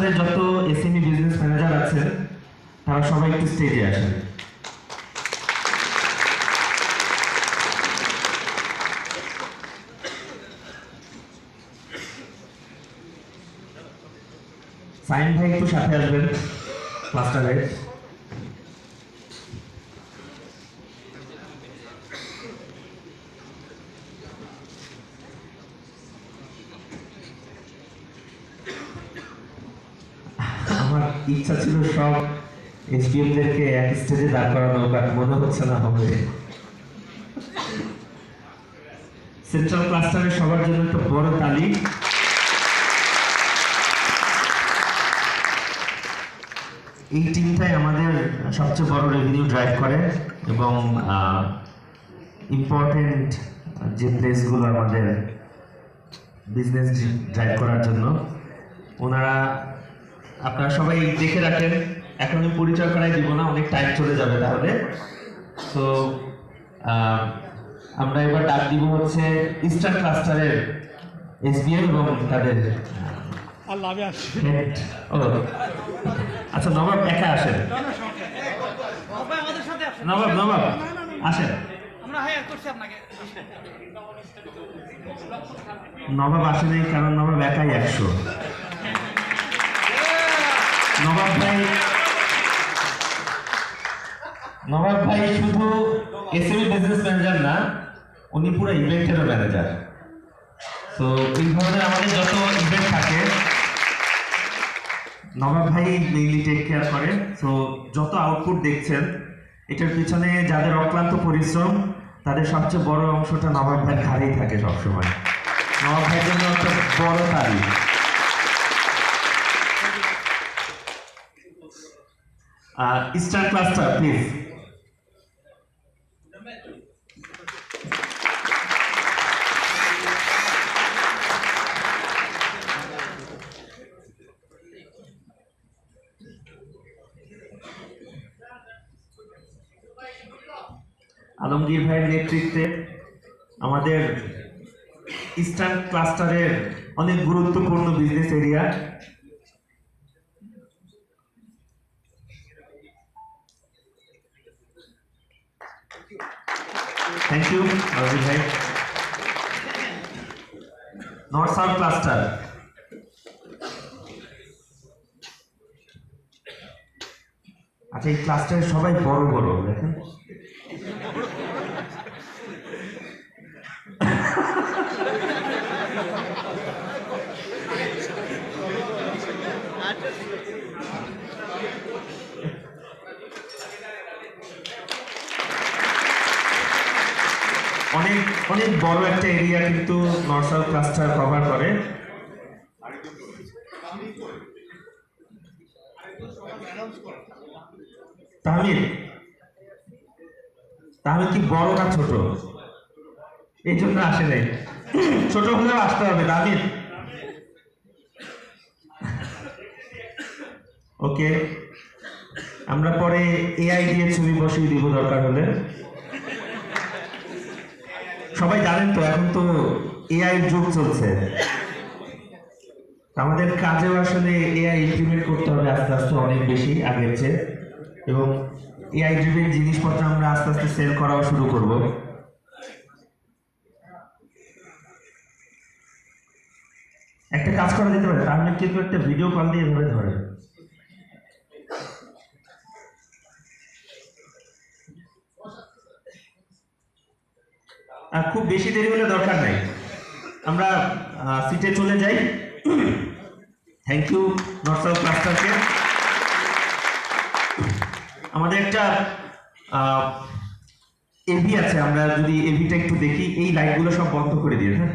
ক্লাস্টারে যত SME business manager আছেন তারা সবাই একটু স্টেজে আসেন। সাইন ভাই একটু সাথে আসবেন ক্লাস্টারে। আমার ইচ্ছা ছিল সব এসপিএমদেরকে এক স্টেজে দাঁড় করানো, বাট মনে হচ্ছে না হবে। সেন্ট্রাল ক্লাস্টারের সবার জন্য একটা বড় তালি। এই টিমটাই আমাদের সবচেয়ে বড় রেভিনিউ ড্রাইভ করে এবং ইম্পর্টেন্ট যে প্লেসগুলো আমাদের বিজনেস ড্রাইভ করার জন্য ওনারা, আপনারা সবাই দেখে রাখেন। এখন আমি পরিচয় করাই দিব না, অনেক টাইম চলে যাবে তাহলে। তো আমরা এবার ডাক দিব হচ্ছে ইস্টার্ন ক্লাস্টারের এসবিএম এবং তাদের আচ্ছা নবাব একা আসেন। নবাব আসেন। নবাব আসে নাই কারণ নবাব একাই 100। নবাব ভাই শুধু এসএমই বিজনেস ম্যানেজার না, উনি পুরো ইভেন্টেরও ম্যানেজার। তো এই ধরনের আমাদের যত ইভেন্ট থাকে নবাব ভাই মেইনলি টেক কেয়ার করে। তো যত আউটপুট দেখছেন এটার পিছনে যাদের অক্লান্ত পরিশ্রম, তাদের সবচেয়ে বড় অংশটা নবাব ভাইয়ের ঘাড়েই থাকে সবসময়। নবাব ভাইয়ের জন্য একটা বড় তালি। Eastern cluster please. আলমগীর ভাইয়ের নেতৃত্বে আমাদের ইস্টার্ন ক্লাস্টারের অনেক গুরুত্বপূর্ণ business area thank you Alamgir ভাই। নর্থ সাউথ ক্লাস্টার, আচ্ছা এই ক্লাস্টারে সবাই বড় বড় দেখেন। অনেক অনেক বড় একটা এরিয়া কিন্তু নর্থ সাউথ ক্লাস্টার কভার করে। তাহমিদ কি বড় না ছোট? এই জন্য আসে নাই, ছোট হলেও আসতে হবে। তাহমিদ ওকে, আমরা পরে এআই দিয়ে ছবি বসিয়ে দিব দরকার হলে। সবাই জানেন তো এখন তো এআই যুগ চলছে, আমাদের কাজেও আসলে এআই ইমপ্লিমেন্ট করতে হবে আস্তে আস্তে অনেক বেশি আগের চেয়ে, এবং এআই ড্রিভেন জিনিসপত্র আমরা আস্তে আস্তে সেল করাও শুরু করব। একটা কাজ করা যেতে পারে, তাহলে কিন্তু একটা ভিডিও কল দিয়ে এভাবে ধরে। খুব বেশি দেরি হলে দরকার নাই, আমরা সিটে চলে যাই। থ্যাংক ইউ নর্থ সাউথ ক্লাস্টারকে। আমাদের একটা এভি আছে, আমরা যদি এভিটা একটু দেখি। এই লাইটগুলো সব বন্ধ করে দিয়ে, হ্যাঁ।